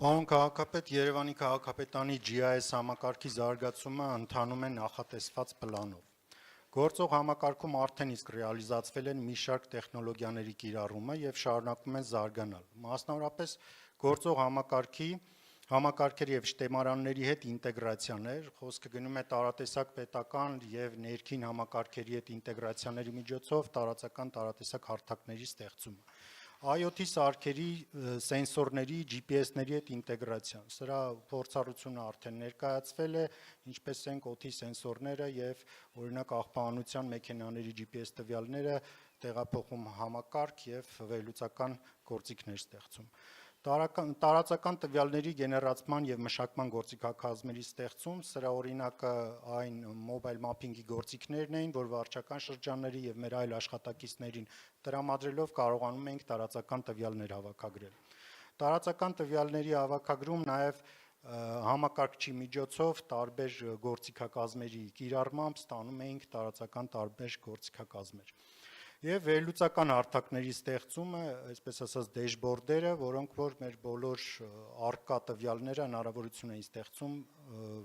Պարոն քաղաքապետ, Երևանի քաղաքապետարանի GIS համակարգի զարգացումը ընթանում է նախատեսված պլանով։ Գործող համակարգում արդեն իսկ ռեալիզացվել են մի շարք տեխնոլոգիաների կիրառումը եւ շարունակում են զարգանալ։ Մասնավորապես գործող համակարգերի եւ շտեմարանների հետ ինտեգրացիաներ, խոսքը գնում է տարատեսակ պետական եւ ներքին համակարգերի հետ ինտեգրացիաների միջոցով տարածական տարատեսակ հարթակների ստեղծումը։ IoT սարքերի, սենսորների, GPS-ների հետ ինտեգրացիան։ Սրա փորձառությունը արդեն ներկայացվել է, ինչպես են օդի սենսորները եւ օրինակ աղբանության մեքենաների GPS տվյալները տեղափոխում համակարգ եւ վերլուծական գործիքներ ստեղծում։ Տարածական տվյալների գեներացման եւ մշակման գործիքակազմերի ստեղծում, սրա օրինակը այն մոբայլ մափինգի գործիքներն էին, որ վարչական շրջանների եւ մեր այլ աշխատակիցներին տրամադրելով կարողանում ենք տարածական տվյալներ հավաքագրել։ Տարածական տվյալների հավաքագրում նաեւ համակարգչի միջոցով տարբեր գործիքակազմերի կիրառմամբ ստանում էինք տարածական տարբեր գործիքակազմեր։ Եվ վերլուծական հարթակների ստեղծումը, այսպես ասած դեշբորդերը, որոնք որ մեր բոլոր առկա տվյալները հնարավորություն էին ստեղծում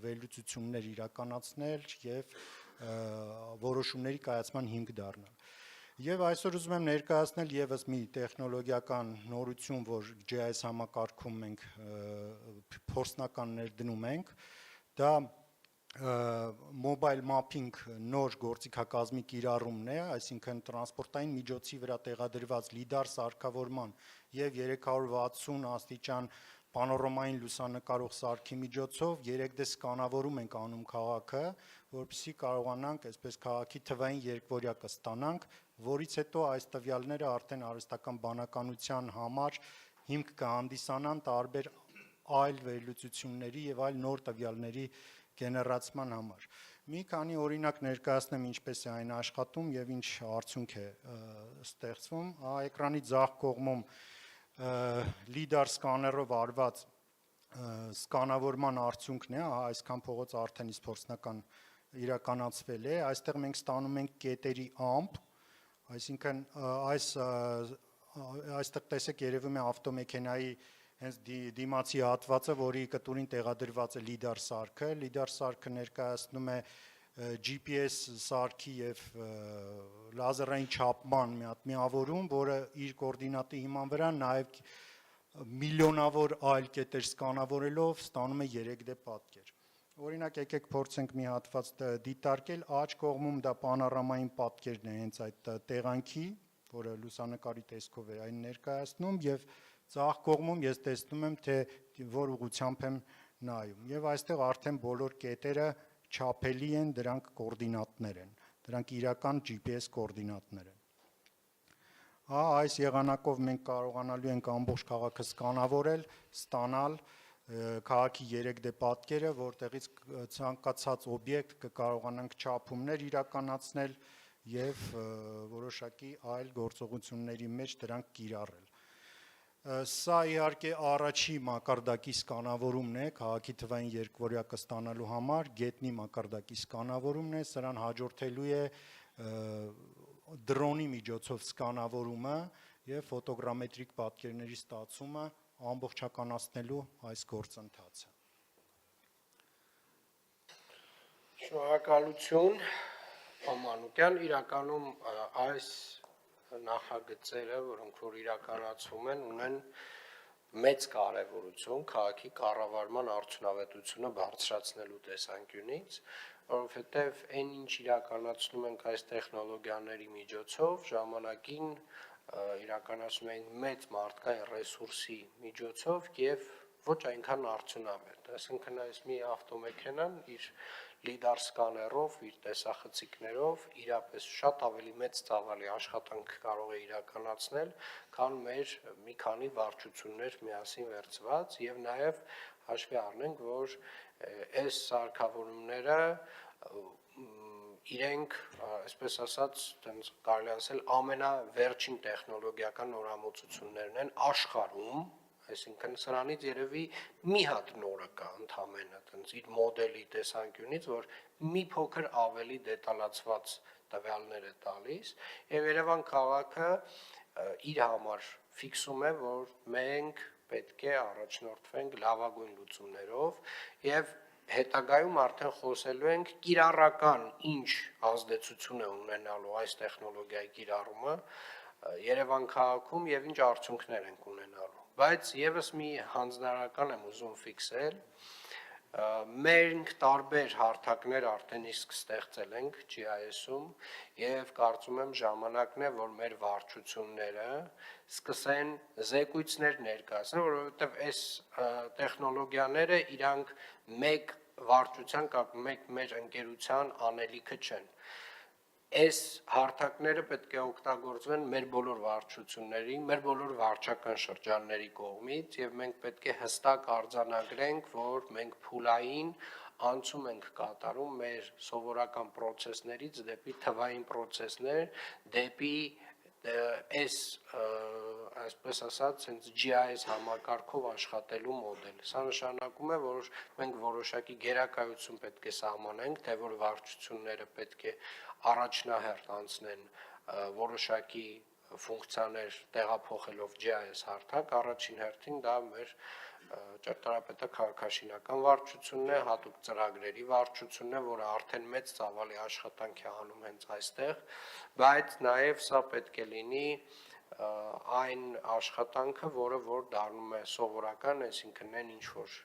վերլուծություններ իրականացնել եւ որոշումների կայացման հիմք դառնալ։ Եվ այսօր ուզում եմ ներկայացնել եւս մի տեխնոլոգիական նորություն, որ GIS համակարգում մենք փորձնական ներդնում ենք, դա mobile mapping նոր գործիքակազմի կիրառումն է, այսինքն տրանսպորտային միջոցի վրա տեղադրված լիդար սարքավորման եւ 360 աստիճան պանորամային լուսանկարող սարքի միջոցով 3D սկանավորում ենք անում քաղաքը, որպեսզի կարողանանք այսպես քաղաքի թվային երկվորյակը ստանանք, որից հետո այս տվյալները արդեն արհեստական բանականության համար հիմք կհանդիսանան տարբեր այլ վերլուծությունների եւ այլ նոր տվյալների գեներացման համար։ Մի քանի օրինակ ներկայացնեմ ինչպես է այն աշխատում եւ ինչ արդյունք է ստեղծվում։ Էկրանի ձախ կողմում լիդար սկաներով արված սկանավորման արդյունքն է, այսքան փողոց արդեն իսկ փորձնական իրականացվել է։ Այստեղ մենք ստանում ենք կետերի ամպ, այսինքն այստեղ տեսեք երևում է ավտոմեքենայի հենց դիմացի հատվածը, որի կտուրին տեղադրված է լիդար սարքը։ Լիդար սարքը ներկայացնում է GPS սարքի եւ լազերային չափման մի հատ միավորում, որը իր կոորդինատի հիման վրա նաեւ միլիոնավոր այլ կետեր սկանավորելով ստանում է 3D պատկեր։ Օրինակ եկեք փորձենք մի հատված դիտարկել, աջ կողմում դա պանորամային պատկերն է հենց այդ տեղանքի, որը լուսանկարի տեսքով է այն ներկայացնում եւ ձախ կողմում ես տեսնում եմ թե որ ուղղությամբ եմ նայում եւ այստեղ արդեն բոլոր կետերը չափելի են, դրանք կոորդինատներ են, դրանք իրական GPS կոորդինատներ են։ Այս եղանակով մենք կարողանալու ենք ամբողջ քաղաքը սկանավորել, ստանալ քաղաքի 3D պատկերը, որտեղից ցանկացած օբյեկտ կկարողանանք չափումներ իրականացնել եւ որոշակի այլ գործողությունների մեջ դրանք կիրառել։ Սա իհարկե առաջի մակարդակի սկանավորումն է քաղաքի թվային երկվորյակը ստանալու համար, գետնի մակարդակի սկանավորումն է, սրան հաջորդելու է դրոնի միջոցով սկանավորումը եւ ֆոտոգրամետրիկ պատկերների ստացումը ամբողջականացնելու այս գործընթացը։ Շնորհակալություն, Մանուկյան, իրականում այս նախագծերը, որոնք որ իրականացվում են, ունեն մեծ կարևորություն քաղաքի կառավարման արդյունավետությունը բարձրացնելու տեսանկյունից, որովհետև այն ինչ իրականացնում ենք այս տեխնոլոգիաների միջոցով, ժամանակին իրականացնում ենք մեծ մարդկային ռեսուրսի միջոցով եւ ոչ այնքան արդյունավետ։ Այսինքն այս մի ավտոմեքենան իր լիդար սկաներով, իր տեսախցիկներով իրապես շատ ավելի մեծ ծավալի աշխատանք կարող է իրականացնել, քան մեր մի քանի վարչություններ միասին վերցված եւ նաեւ հաշվի առնենք, որ այս սարքավորումները իրենք, այսպես ասած, տենց կարելի ասել ամենավերջին տեխնոլոգիական նորամուծություններն են աշխարհում, այսինքն սրանից երևի մի հատ նորը կա ընդամենը, տենց իր մոդելի տեսանկյունից, որ մի փոքր ավելի դետալացված տվյալներ է տալիս, եւ Երևան քաղաքը իր համար ֆիքսում է, որ մենք պետք է առաջնորդվենք լավագույն լուծումներով եւ հետագայում արդեն խոսելու ենք կիրառական ինչ ազդեցություն է ունենալու այս տեխնոլոգիայի կիրառումը Երևան քաղաքում եւ ինչ արդյունքներ ենք ունենալու։ Բայց եւս մի հանձնարարական եմ ուզում ֆիքսել։ Մենք տարբեր հարթակներ արդեն իսկ ստեղծել ենք GIS-ում եւ կարծում եմ ժամանակն է, որ մեր վարչությունները սկսեն զեկույցներ ներկայացնել, որովհետեւ այս տեխնոլոգիաները իրանք մեկ վարչության կամ մեկ մեր ընկերության անելիքը չեն։ Այս հարթակները պետք է օգտագործվեն մեր բոլոր վարչությունների, մեր բոլոր վարչական շրջանների կողմից եւ մենք պետք է հստակ արձանագրենք, որ մենք փուլային անցում ենք կատարում մեր սովորական process-ներից դեպի թվային process-ներ, դեպի այս այսպես ասած հենց GIS համակարգով աշխատելու մոդել։ Սա նշանակում է, որ մենք որոշակի գերակայություն պետք է սահմանենք, թե որ վարչությունները պետք է առաջնահերթ անցնեն որոշակի ֆունկցիաներ տեղափոխելով GIS հարթակ, առաջին հերթին դա մեր ճարտարապետական քաղաքաշինական վարչությունն է, հատուկ ծրագրերի վարչությունն է, որը արդեն մեծ ծավալի աշխատանք է անում հենց այստեղ, բայց նաև սա պետք է լինի այն աշխատանքը, որը որ դառնում է սովորական, այսինքն այն ինչ որ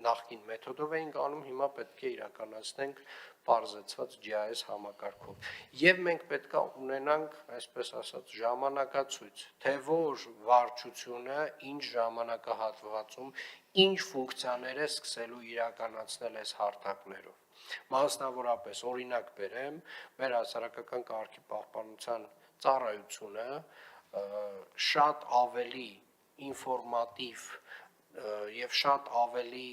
նախկին մեթոդով էինք անում, հիմա պետք է իրականացնենք պարզեցված GIS համակարգով։ Եվ մենք պետք է ունենանք, այսպես ասած, ժամանակացույց, թե որ վարչությունը ինչ ժամանակահատվածում ինչ ֆունկցիաներ է սկսելու իրականացնել այս հարթակներով։ Մասնավորապես օրինակ բերեմ, մեր հասարակական կարգի պահպանության ծառայությունը շատ ավելի ինֆորմատիվ եւ շատ ավելի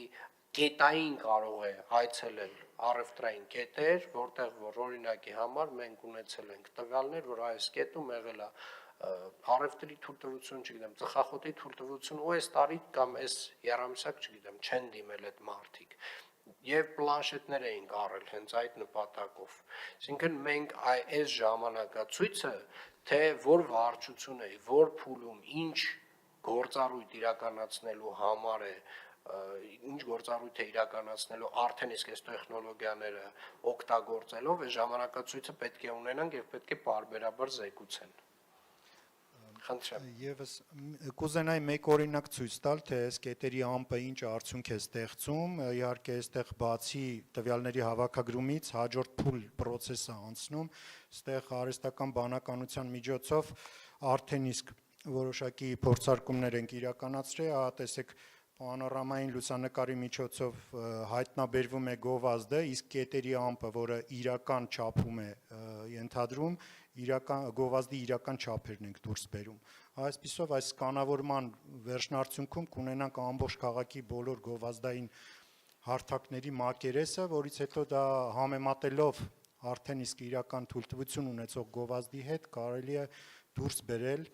կետային կարող է այցելել առևտրային կետեր, որտեղ որ օրինակի համար մենք ունեցել ենք տվյալներ, որ այս կետում եղել է առևտրի թույլտվություն, չգիտեմ, ծխախոտի թույլտվություն, ու այս տարի կամ այս եռամսյակ, չգիտեմ, չեն դիմել այդ մարդիկ։ Եվ պլանշետներ էինք առել հենց այդ նպատակով։ Այսինքն մենք այս ժամանակացույցը, թե որ վարչություն է, որ փուլում ինչ գործառույթ իրականացնելու համար է, ինչ գործառույթ է իրականացնելու արդեն իսկ այս տեխնոլոգիաները օգտագործելով, այս ժամանակացույցը պետք է ունենանք եւ պետք է պարբերաբար զեկուցեն։ Խնդրեմ։ Եվս կուզենայի մեկ օրինակ ցույց տալ, թե այս կետերի ամպը ինչ արդյունք է ստեղծում, իհարկե այստեղ բացի տվյալների հավաքագրումից հաջորդ փուլ process-ը անցնում, այստեղ արհեստական բանականության միջոցով արդեն իսկ որոշակի փորձարկումներ ենք իրականացրել, ահա տեսեք պանորամային լուսանկարի միջոցով հայտնաբերվում է գովազդը, իսկ կետերի ամպը, որը իրական չափում է ենթադրում, գովազդի իրական չափերն ենք դուրս բերում։ Այսպիսով այս կանավորման վերջնարդյունքում կունենանք ամբողջ քաղաքի բոլոր գովազդային հարթակների մակերեսը, որից հետո դա համեմատելով արդեն իսկ իրական թույլտվություն ունեցող գովազդի հետ կարելի է դուրս բերել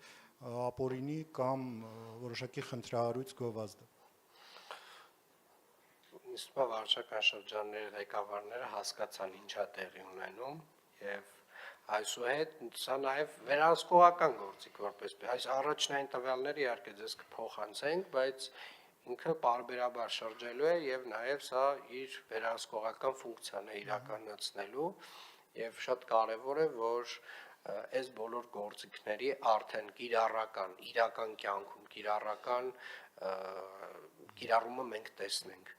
ապօրինի կամ որոշակի խնդրահարույց գովազդը։ Իսկ վարչական շրջանների ղեկավարները հասկացան ինչա տեղի ունենում եւ այսուհետ սա նաև վերահսկողական գործիք որպես այս առաջնային տվյալները իհարկե ձեզ կփոխանցենք, բայց ինքը պարբերաբար շրջելու է եւ նաև սա իր վերահսկողական ֆունկցիան է իրականացնելու եւ շատ կարեւոր է, որ այս բոլոր գործիքների արդեն իրական կյանքում կիրառումը մենք տեսնենք։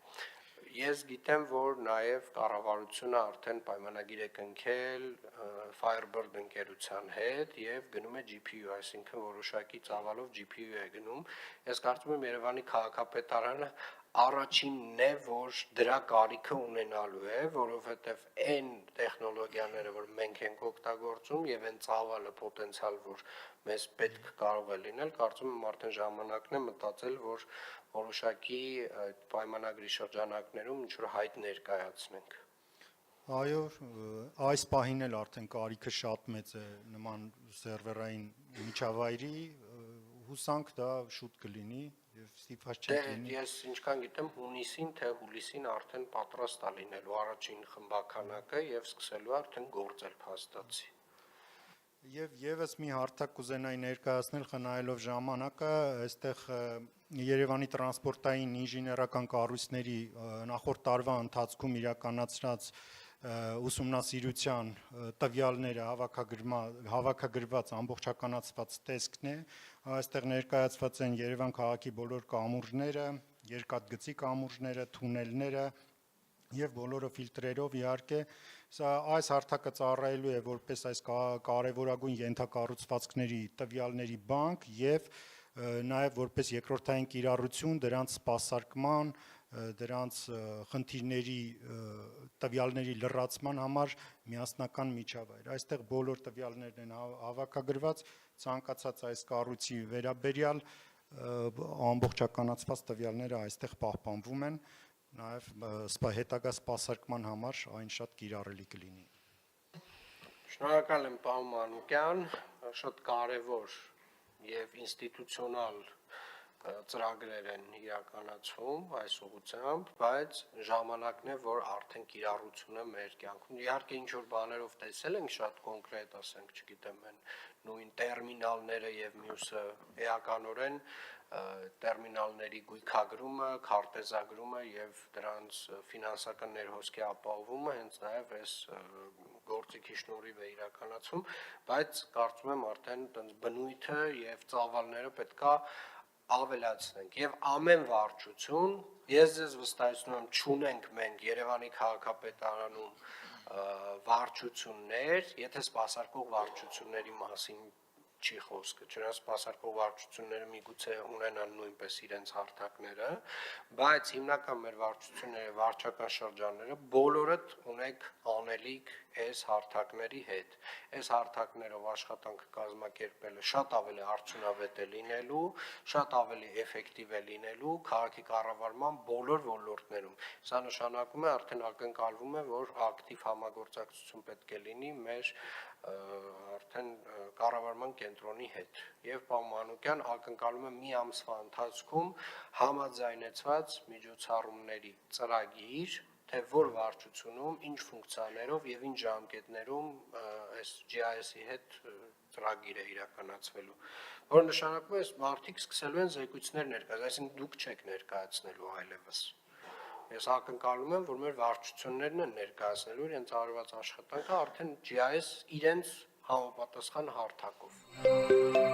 Ես գիտեմ, որ նաև կառավարությունը արդեն պայմանագիր է կնքել Firebird ընկերության հետ եւ գնում է GPU, այսինքն որոշակի ծավալով GPU է գնում։ Ես կարծում եմ Երևանի քաղաքապետարանը առաջինն է, որ դրա կարիքը ունենալու է, որովհետեւ այն տեխնոլոգիաները, որ մենք ենք օգտագործում եւ այն ծավալը պոտենցիալ, որ մեզ պետք կարող է լինել, կարծում եմ արդեն ժամանակն է մտածել, որ որոշակի այդ պայմանագրի շրջանակներում ինչ որ հայտ ներկայացնենք։ Այո, այս պահին էլ արդեն կարիքը շատ մեծ է նման սերվերային միջավայրի, հուսանք դա շուտ կլինի եւ ստիպված չենք լինի։ Ես ինչքան գիտեմ հունիսին թե հուլիսին արդեն պատրաստ է լինելու առաջին խմբականակը եւ սկսելու արդեն գործել փաստացի։ Եվ եւս մի հարթակ կուզենայի ներկայացնել խնայելով ժամանակը, այստեղ Երևանի տրանսպորտային ինժեներական կառույցների նախորդ տարվա ընթացքում իրականացրած ուսումնասիրության տվյալները հավաքագրված ամբողջականացված տեսքն է, այստեղ ներկայացված են Երևան քաղաքի բոլոր կամուրջները, երկաթգծի կամուրջները, թունելները եւ բոլորը ֆիլտրերով իհարկե, սա այս հարթակը ծառայելու է որպես այս կարևորագույն ենթակառուցվածքների տվյալների բանկ եւ նաեւ որպես երկրորդային կիրառություն դրանց սպասարկման, դրանց խնդիրների տվյալների լրացման համար միասնական միջավայր։ Այստեղ բոլոր տվյալներն են հավաքագրված, ցանկացած այս կառույցի վերաբերյալ ամբողջականացված տվյալները այստեղ պահպանվում են, նաեւ հետագա սպասարկման համար այն շատ կիրառելի կլինի։ Շնորհակալ եմ պարոն Մանուկյան, շատ կարևոր եւ ինստիտուցիոնալ ծրագրեր են իրականացվում այս ուղղությամբ, բայց ժամանակն է, որ արդեն կիրառություն է մեր կյանքում։ Իհարկե ինչ որ բաներով տեսել ենք շատ կոնկրետ, ասենք, չգիտեմ, այն նույն տերմինալները եւ մյուսը էականորեն տերմինալների գույքագրումը, քարտեզագրումը եւ դրանց ֆինանսական ներհոսքի ապահովումը հենց նաեւ այս գործիքի շնորհիվ է իրականացում, բայց կարծում եմ արդեն այդպես բնույթը եւ ծավալները պետքա ավելացնենք եւ ամեն վարչություն, ես ձեզ վստահեցնում եմ, չունենք մենք Երևանի քաղաքապետարանում վարչություններ, եթե սպասարկող վարչությունների մասին չի խոսքը, չնայած սպասարկող վարչությունները միգուցե ունենան նույնպես իրենց հարթակները, բայց հիմնական մեր վարչությունները, վարչական շրջանները բոլորը ունեք անելիք այս հարթակների հետ։ Այս հարթակներով աշխատանքը կազմակերպելը շատ ավելի արդյունավետ է լինելու, շատ ավելի էֆեկտիվ է լինելու քաղաքի կառավարման բոլոր ոլորտներում։ Սա նշանակում է արդեն ակնկալվում է, որ ակտիվ համագործակցություն պետք է լինի մեր արդեն կառավարման կենտրոնի հետ եւ պարոն Մանուկյան ակնկալում է մի ամսվա ընթացքում համաձայնեցված միջոցառումների ծրագիր, թե որ վարչությունում ինչ ֆունկցիաներով եւ ինչ ժամկետներում այս GIS-ի հետ ծրագիր է իրականացվելու, որը նշանակում է, որ մարդիկ սկսելու են զեկույցներ ներկայացնել, այսինքն դուք չեք ներկայացնելու այլևս։ Ես ակնկալում եմ, որ մեր վարչություններն են ներկայացնելու իրենց արված աշխատանքը արդեն GIS իրենց համապատասխան հարթակով։